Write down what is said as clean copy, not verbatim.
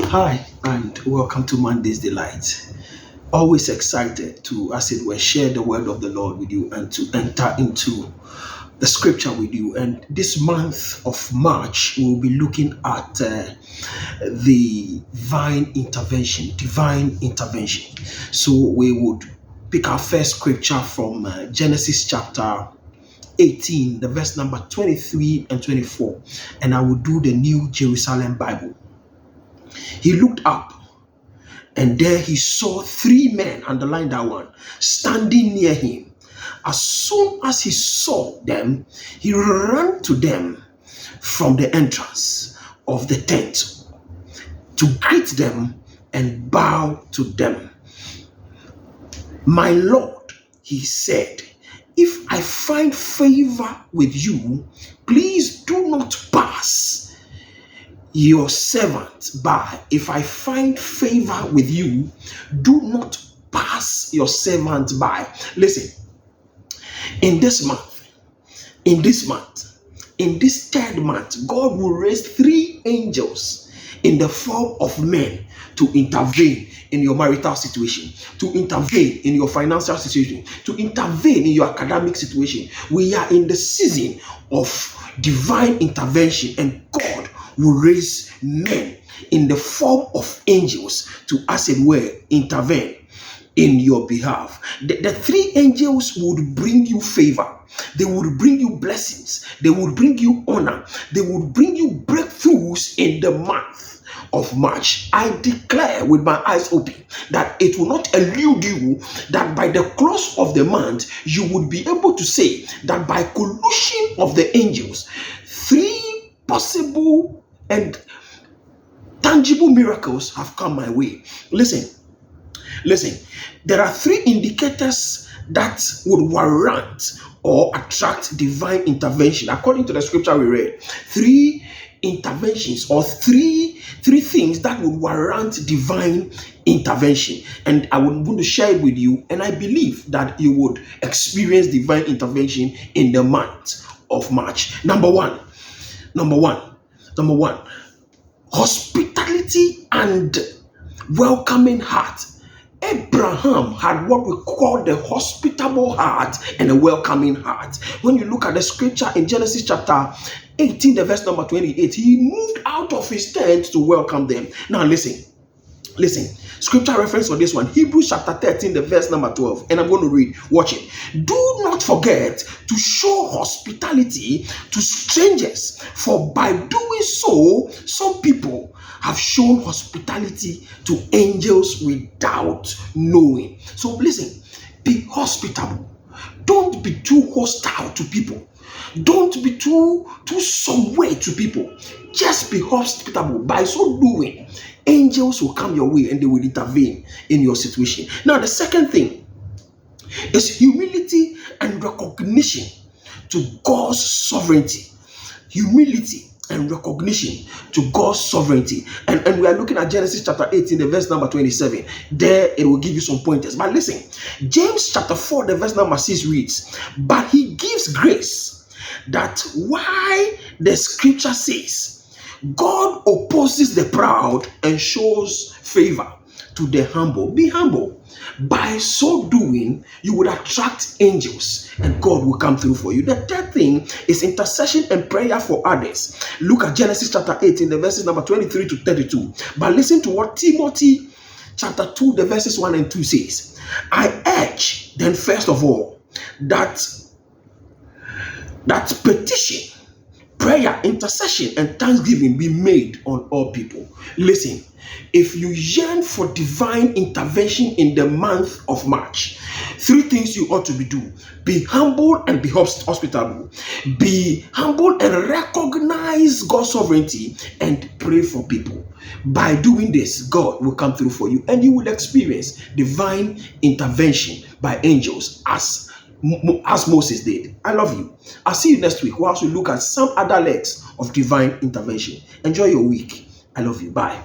Hi, and welcome to Monday's Delight. Always excited to, as it were, share the word of the Lord with you and to enter into the scripture with you. And this month of March, we'll be looking at the divine intervention. Divine intervention. So we would pick our first scripture from Genesis chapter 18, the verse number 23 and 24. And I will do the New Jerusalem Bible. He looked up, and there he saw three men, underline that one, standing near him. As soon as he saw them, he ran to them from the entrance of the tent to greet them and bow to them. "My Lord," he said, "if I find favor with you, please do not pass your servant by. If I find favor with you, do not pass your servant by." Listen, in this third month, God will raise three angels in the form of men to intervene in your marital situation, to intervene in your financial situation, to intervene in your academic situation. We are in the season of divine intervention, and God will raise men in the form of angels to, as it were, intervene in your behalf. The three angels would bring you favor. They would bring you blessings. They would bring you honor. They would bring you breakthroughs in the month of March. I declare with my eyes open that it will not elude you, that by the close of the month, you would be able to say that by collusion of the angels, three possible and tangible miracles have come my way. Listen, there are three indicators that would warrant or attract divine intervention. According to the scripture we read, three interventions or three things that would warrant divine intervention. And I would want to share it with you, and I believe that you would experience divine intervention in the month of March. Number one, hospitality and welcoming heart. Abraham had what we call the hospitable heart and a welcoming heart. When you look at the scripture in Genesis chapter 18, the verse number 28, he moved out of his tent to welcome them. Now listen. Scripture reference for this one, Hebrews chapter 13, the verse number 12. And I'm going to read. Watch it. "Do not forget to show hospitality to strangers, for by doing so, some people have shown hospitality to angels without knowing." So listen, be hospitable. Don't be too hostile to people. Don't be too some way to people. Just be hospitable. By so doing, angels will come your way and they will intervene in your situation. Now, the second thing is humility and recognition to God's sovereignty. Humility and recognition to God's sovereignty. And we are looking at Genesis chapter 18, the verse number 27. There it will give you some pointers. But listen, James chapter 4, the verse number 6 reads, "But he gives grace, that why the scripture says, God opposes the proud and shows favor to the humble." Be humble. By so doing, you would attract angels and God will come through for you. The third thing is intercession and prayer for others. Look at Genesis chapter 18, the verses number 23 to 32. But listen to what Timothy chapter 2, the verses 1 and 2 says. "I urge then first of all that petition, prayer, intercession, and thanksgiving be made on all people." Listen, if you yearn for divine intervention in the month of March, three things you ought to do. Be humble and be hospitable. Be humble and recognize God's sovereignty and pray for people. By doing this, God will come through for you and you will experience divine intervention by angels as Moses did. I love you. I'll see you next week whilst we look at some other legs of divine intervention. Enjoy your week. I love you. Bye.